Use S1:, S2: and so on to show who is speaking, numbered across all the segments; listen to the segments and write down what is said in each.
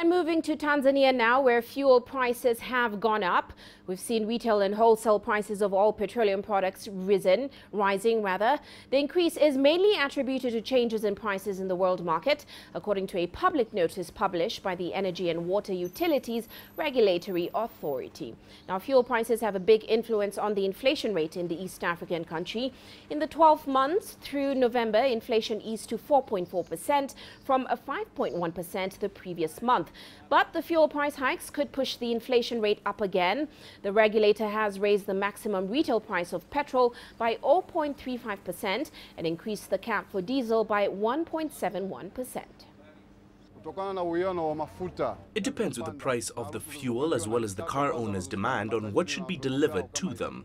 S1: And moving to Tanzania now, where fuel prices have gone up. We've seen retail and wholesale prices of all petroleum products rising. The increase is mainly attributed to changes in prices in the world market, according to a public notice published by the Energy and Water Utilities Regulatory Authority. Now, fuel prices have a big influence on the inflation rate in the East African country. In the 12 months through November, inflation eased to 4.4% from a 5.1% the previous month. But the fuel price hikes could push the inflation rate up again. The regulator has raised the maximum retail price of petrol by 0.35% and increased the cap for diesel by 1.71%.
S2: It depends on the price of the fuel as well as the car owner's demand on what should be delivered to them.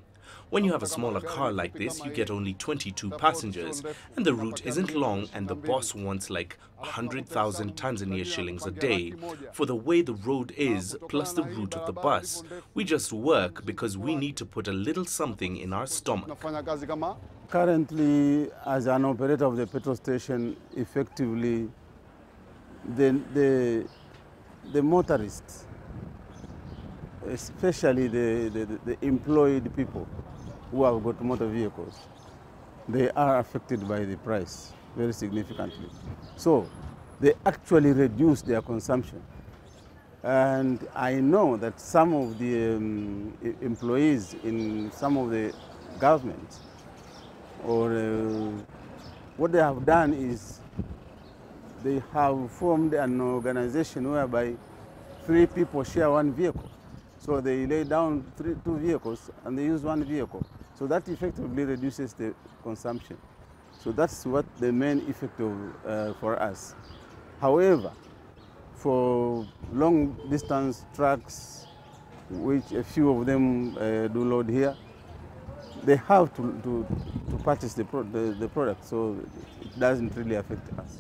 S2: When you have a smaller car like this, you get only 22 passengers, and the route isn't long, and the boss wants like 100,000 Tanzania shillings a day for the way the road is, plus the route of the bus. We just work because we need to put a little something in our stomach.
S3: Currently, as an operator of the petrol station, effectively, the motorists, especially the employed people who have got motor vehicles, they are affected by the price very significantly. So they actually reduce their consumption. And I know that some of the employees in some of the governments, or what they have done is they have formed an organization whereby 3 people share 1 vehicle. So they lay down 2 vehicles and they use 1 vehicle. So that effectively reduces the consumption. So that's what the main effect of for us. However, for long distance trucks, which a few of them do load here, they have to purchase the product, so it doesn't really affect us.